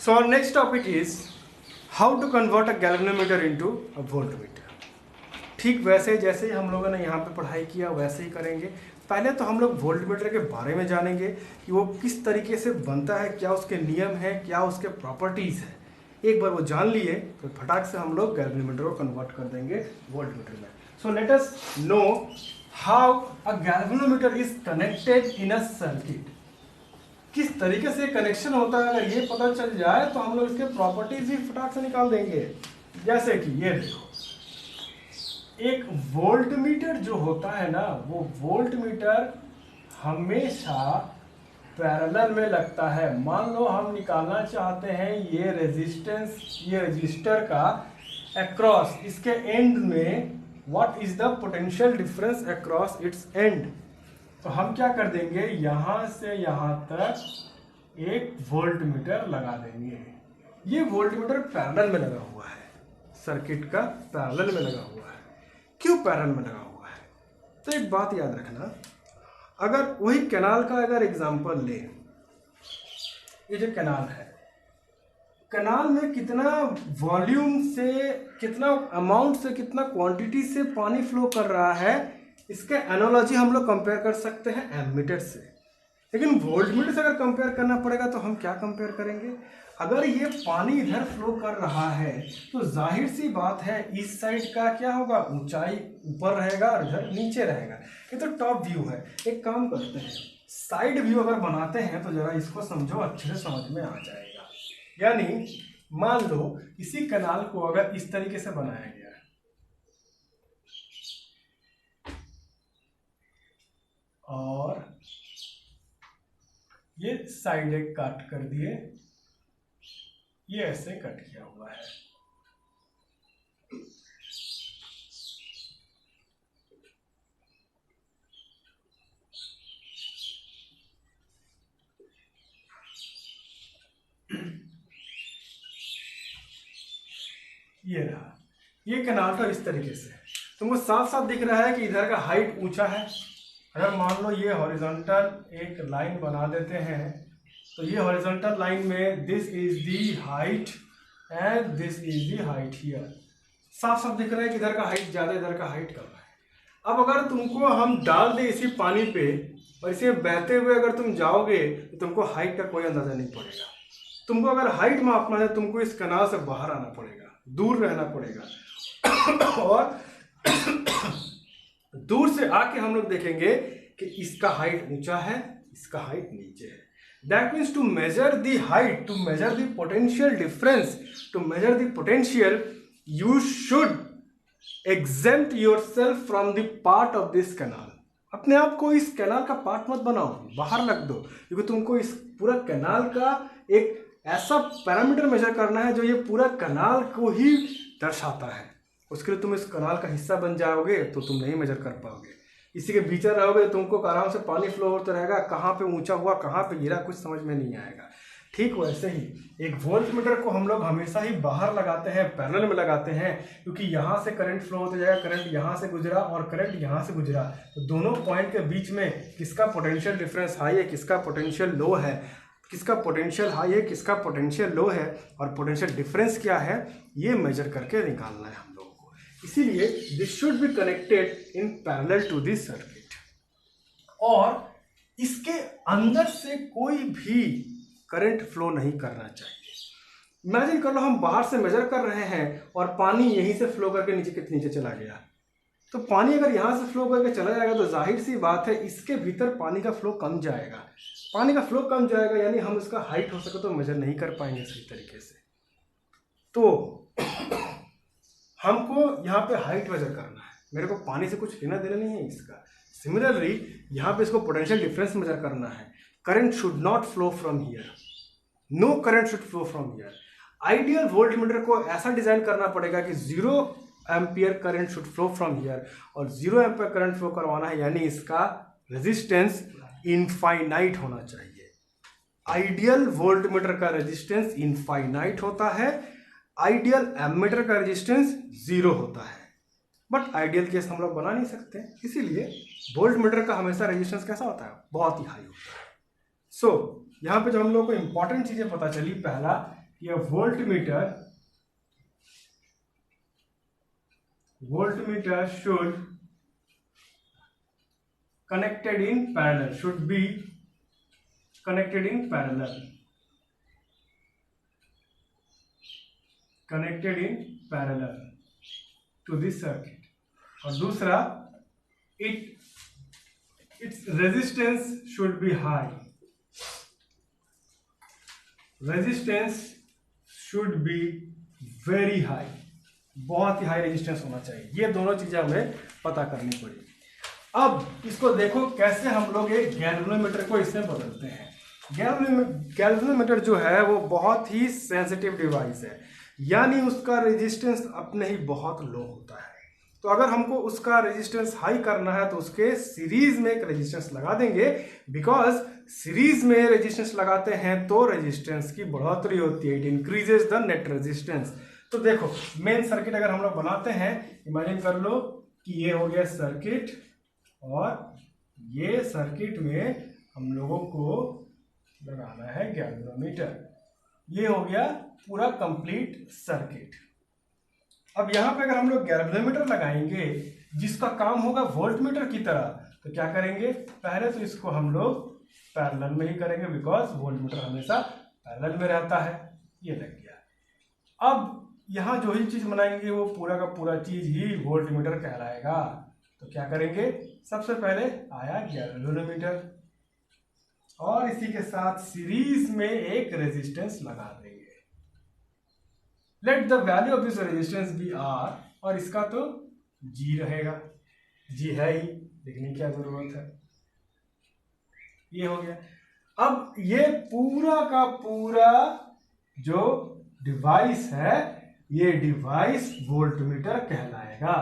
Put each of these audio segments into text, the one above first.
So our next topic is how to convert a galvanometer into a voltmeter. ठीक वैसे जैसे ही हम लोगों ने यहाँ पे पढ़ाई किया वैसे ही करेंगे। पहले तो हम लोग वोल्टमीटर के बारे में जानेंगे कि वो किस तरीके से बनता है, क्या उसके नियम हैं, क्या उसके प्रॉपर्टीज़ हैं। एक बार वो जान लिए तो फटाक से हम लोग गैल्वेनोमीटर को कन्वर्ट कर देंगे वोल्टमीटर में। So let us know how a galvanometer is connected in a circuit. किस तरीके से कनेक्शन होता है, अगर ये पता चल जाए तो हम लोग इसके प्रॉपर्टीज भी फटाक से निकाल देंगे। जैसे कि ये देखो, एक वोल्टमीटर जो होता है ना, वो वोल्टमीटर हमेशा पैरेलल में लगता है। मान लो हम निकालना चाहते हैं ये रेजिस्टेंस, ये रजिस्टर का अक्रॉस इसके एंड में what is the potential difference across its and. तो हम क्या कर देंगे, यहां से यहां तक एक वोल्टमीटर लगा देंगे। ये वोल्टमीटर पैरेलल में लगा हुआ है, सर्किट का पैरेलल में लगा हुआ है। क्यों पैरेलल में लगा हुआ है? तो एक बात याद रखना, अगर वही कैनाल का अगर एग्जांपल ले, ये जो कैनाल है, कैनाल में कितना वॉल्यूम से, कितना अमाउंट से, कितना क्वांटिटी से पानी फ्लो कर रहा है, इसके एनालॉजी हम लोग कंपेयर कर सकते हैं एमीटर से। लेकिन वोल्टमीटर से अगर कंपेयर करना पड़ेगा तो हम क्या कंपेयर करेंगे? अगर ये पानी इधर फ्लो कर रहा है तो जाहिर सी बात है इस साइड का क्या होगा, ऊंचाई ऊपर रहेगा और इधर नीचे रहेगा। ये तो टॉप व्यू है। एक काम करते हैं, साइड व्यू अगर बनाते हैं तो जरा इसको समझो, अच्छे से समझ में आ जाएगा। यानी मान लो इसी कैनाल को अगर इस तरीके से बनाया गया है और ये साइड एक कट कर दिए, ये ऐसे कट किया हुआ है। ये रहा, ये कैनाल था इस तरीके से। तुमको साफ साफ दिख रहा है कि इधर का हाइट ऊंचा है। अगर मान लो ये हॉरिजॉन्टल एक लाइन बना देते हैं तो ये हॉरिजॉन्टल लाइन में this is the height and this is the height here. साफ साफ दिख रहा है कि इधर का हाइट ज़्यादा, इधर का हाइट कम है। अब अगर तुमको हम डाल दे इसी पानी पे और इसे बहते हुए अगर तुम जाओगे तो तुमको हाइट का कोई अंदाजा नहीं पड़ेगा। तुमको अगर हाइट मापना है तुमको इस कैनाल से बाहर आना पड़ेगा, दूर रहना पड़ेगा और दूर से आके हम लोग देखेंगे कि इसका हाइट ऊंचा है, इसका हाइट नीचे है। That means to measure the height, to measure the potential difference, to measure the potential, you should exempt yourself from the part of this canal। अपने आप को इस कैनाल का पार्ट मत बनाओ, बाहर रख दो, क्योंकि तुमको इस पूरा कैनाल का एक ऐसा पैरामीटर मेजर करना है जो ये पूरा कैनाल को ही दर्शाता है। उसके लिए तुम इस कैनाल का हिस्सा बन जाओगे तो तुम नहीं मेजर कर पाओगे। इसी के बीच रहोगे तो तुमको आराम से पानी फ्लो होता रहेगा, कहाँ पे ऊंचा हुआ, कहाँ पे गिरा, कुछ समझ में नहीं आएगा। ठीक वैसे ही एक वोल्टमीटर को हम लोग हमेशा ही बाहर लगाते हैं, पैरेलल में लगाते हैं, क्योंकि यहाँ से करंट फ्लो होता जाएगा, करंट यहाँ से गुजरा और करंट यहाँ से गुजरा, तो दोनों पॉइंट के बीच में किसका पोटेंशियल डिफरेंस हाई है, किसका पोटेंशियल लो है, किसका पोटेंशियल हाई है, किसका पोटेंशियल लो है, और पोटेंशियल डिफरेंस क्या है, ये मेजर करके निकालना है हम लोगों को। इसीलिए this should be connected in parallel to this circuit, और इसके अंदर से कोई भी करंट फ्लो नहीं करना चाहिए। इमेजिन कर लो हम बाहर से मेजर कर रहे हैं और पानी यहीं से फ्लो करके नीचे चला गया, तो पानी अगर यहाँ से फ्लो करके चला जाएगा तो जाहिर सी बात है इसके भीतर पानी का फ्लो कम जाएगा। पानी का फ्लो कम जाएगा यानी हम इसका हाइट हो सके तो मेजर नहीं कर पाएंगे सही तरीके से। तो हमको यहाँ पे हाइट मेजर करना है, मेरे को पानी से कुछ लेना देना नहीं है इसका। सिमिलरली यहाँ पे इसको पोटेंशियल डिफरेंस मेजर करना है। Current should not flow from here, no current should flow from here. Ideal voltmeter को ऐसा डिजाइन करना पड़ेगा कि 0 ampere current should flow from here, और 0 एम्पियर करंट फ्लो करवाना है यानी इसका रेजिस्टेंस इनफाइनाइट होना चाहिए। आइडियल वोल्टमीटर का रेजिस्टेंस इनफाइनाइट होता है, आइडियल एमीटर का रेजिस्टेंस 0 होता है। बट आइडियल केस हम लोग बना नहीं सकते, इसीलिए वोल्टमीटर का हमेशा रेजिस्टेंस कैसा होता है, बहुत ही हाई होता है। सो यहाँ पे जो हम लोग को इंपॉर्टेंट चीज़ें पता चली, पहला कि a voltmeter should connected in parallel, should be connected in parallel to this circuit. और दूसरा, its resistance should be high. Resistance should be very high. बहुत ही हाई रेजिस्टेंस होना चाहिए. ये दोनों चीजें हमें पता करनी पड़ेगी. अब इसको देखो कैसे हम लोग एक गैल्वेनोमीटर को इसमें बदलते हैं. गैल्वेनोमीटर जो है वो बहुत ही सेंसिटिव डिवाइस है, यानी उसका रेजिस्टेंस अपने ही बहुत लो होता है. तो अगर हमको उसका रेजिस्टेंस हाई करना है तो उसके सीरीज में एक रेजिस्टेंस लगा देंगे. बिकॉज सीरीज में रेजिस्टेंस लगाते हैं तो रेजिस्टेंस की बढ़ोतरी होती है. It increases the net resistance. तो देखो मेन सर्किट अगर हम लोग बनाते हैं, इमेजिन कर लो कि ये हो गया सर्किट और ये सर्किट में हम लोगों को लगाना है गैल्वेनोमीटर. ये हो गया पूरा कंप्लीट सर्किट. अब यहाँ पे अगर हम लोग गैल्वेनोमीटर लगाएंगे जिसका काम होगा वोल्टमीटर की तरह, तो क्या करेंगे, पहले तो इसको हम लोग पैरेलल में ही करेंगे बिकॉज वोल्टमीटर हमेशा पैरेलल में रहता है. ये लग गया. अब यहाँ जो ही चीज बनाएंगे वो पूरा का पूरा चीज ही वोल्टमीटर कहलाएगा. तो क्या करेंगे, सबसे पहले आया गैल्वेनोमीटर और इसी के साथ सीरीज में एक रेजिस्टेंस लगा देंगे. Let the value of this resistance be R, और इसका तो जी रहेगा. जी है ही, लिखने की क्या जरूरत है. ये हो गया. अब ये पूरा का पूरा जो डिवाइस है, ये डिवाइस वोल्टमीटर कहलाएगा,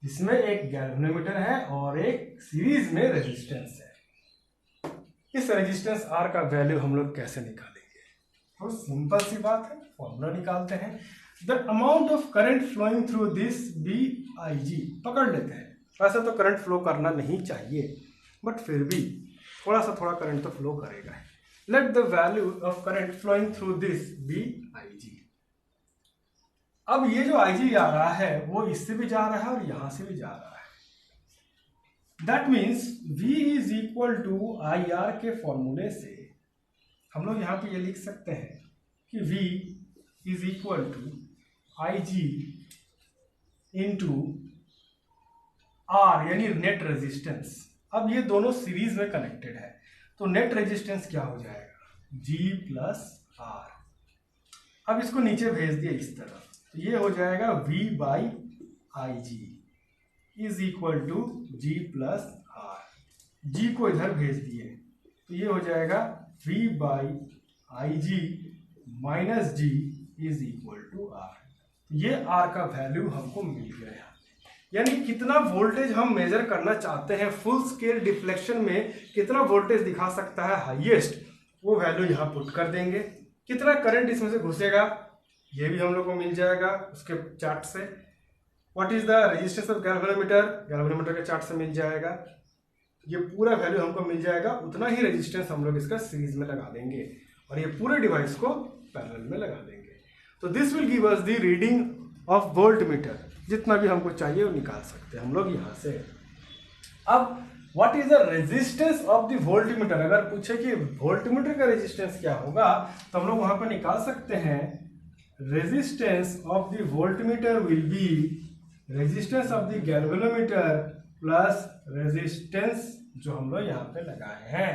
जिसमें एक गैल्वेनोमीटर है और एक सीरीज में रेजिस्टेंस है. इस रेजिस्टेंस आर का वैल्यू हम लोग कैसे निकालेंगे, तो सिंपल सी बात है, फॉर्मूला निकालते हैं. The amount of current flowing through this be I G. पकड़ लेते हैं. वैसे तो करंट फ्लो करना नहीं चाहिए, बट फिर भी थोड़ा करंट तो फ्लो करेगा. Let the value of current flowing through this be I G. अब ये जो आई जी आ रहा है वो इससे भी जा रहा है और यहां से भी जा रहा है. That means V is equal to I R के फॉर्मूले से हम लोग यहाँ पे ये लिख सकते हैं कि V is equal to I G into R, यानी नेट रेजिस्टेंस. अब ये दोनों सीरीज में कनेक्टेड है तो नेट रेजिस्टेंस क्या हो जाएगा, G प्लस आर. अब इसको नीचे भेज दिया इस तरह, तो ये हो जाएगा V by I G is equal to G plus R. G को इधर भेज दिए तो ये हो जाएगा V by I G minus G is equal to R. ये आर का वैल्यू हमको मिल गया. यानी कितना वोल्टेज हम मेजर करना चाहते हैं, फुल स्केल डिफ्लेक्शन में कितना वोल्टेज दिखा सकता है हाईएस्ट, वो वैल्यू यहाँ पुट कर देंगे. कितना करंट इसमें से घुसेगा ये भी हम लोग को मिल जाएगा उसके चार्ट से. What is the resistance of galvanometer, galvanometer के चार्ट से मिल जाएगा. ये पूरा वैल्यू हमको मिल जाएगा. उतना ही रेजिस्टेंस हम लोग इसका सीरीज में लगा देंगे और ये पूरे डिवाइस को पैरेलल में लगा देंगे. तो this will give us the reading of voltmeter. जितना भी हमको चाहिए वो निकाल सकते हैं हम लोग यहाँ से. अब what is the resistance of the voltmeter, अगर पूछे कि वोल्टमीटर का रेजिस्टेंस क्या होगा तो हम लोग वहां पर निकाल सकते हैं. Resistance of the voltmeter will be resistance of the galvanometer plus resistance जो हम लोग यहाँ पे लगाए हैं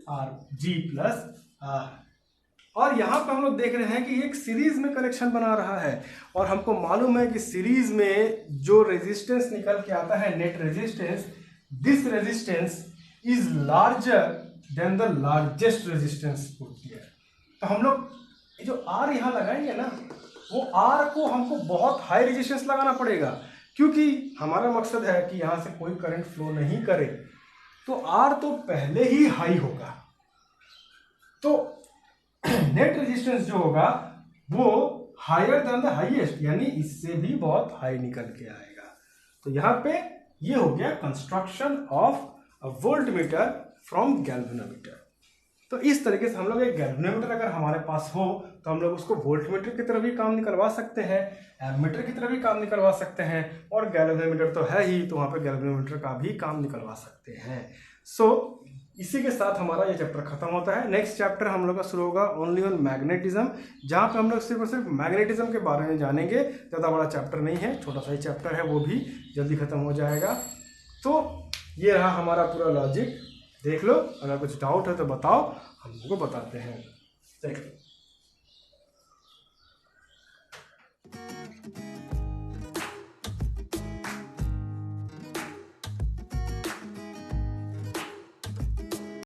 आर जी प्लस आर. और यहाँ पे हम लोग देख रहे हैं कि एक सीरीज में कनेक्शन बना रहा है और हमको मालूम है कि सीरीज में जो रेजिस्टेंस निकल के आता है net resistance, this resistance is larger than the largest resistance put here. तो हम लोग जो आर यहाँ लगाएंगे ना, वो आर को हमको बहुत हाई रेजिस्टेंस लगाना पड़ेगा क्योंकि हमारा मकसद है कि यहाँ से कोई करंट फ्लो नहीं करे. तो आर तो पहले ही हाई होगा, तो नेट रेजिस्टेंस जो होगा वो हायर देन द हाईएस्ट, यानी इससे भी बहुत हाई निकल के आएगा. तो यहाँ पे ये हो गया construction of a voltmeter from galvanometer. तो इस तरीके से हम लोग एक गैल्वेनोमीटर अगर हमारे पास हो तो हम लोग उसको वोल्टमीटर की तरह भी काम निकलवा सकते हैं, एमीटर की तरह भी काम निकलवा सकते हैं, और गैल्वेनोमीटर तो है ही तो वहाँ पे गैल्वेनोमीटर का भी काम निकलवा सकते हैं। सो इसी के साथ हमारा ये चैप्टर खत्म होता है। नेक्स्ट चैप्टर हम लोग का शुरू होगा ओनली ऑन मैग्नेटिज्म, जहाँ पे हम लोग सिर्फ और सिर्फ मैग्नेटिज्म के बारे में जानेंगे। ज़्यादा बड़ा चैप्टर नहीं है, छोटा सा ही चैप्टर है, वो भी जल्दी खत्म हो जाएगा। तो ये रहा हमारा पूरा लॉजिक, देख लो, अगर कुछ डाउट है तो बताओ, हम लोग को बताते हैं। चलिए।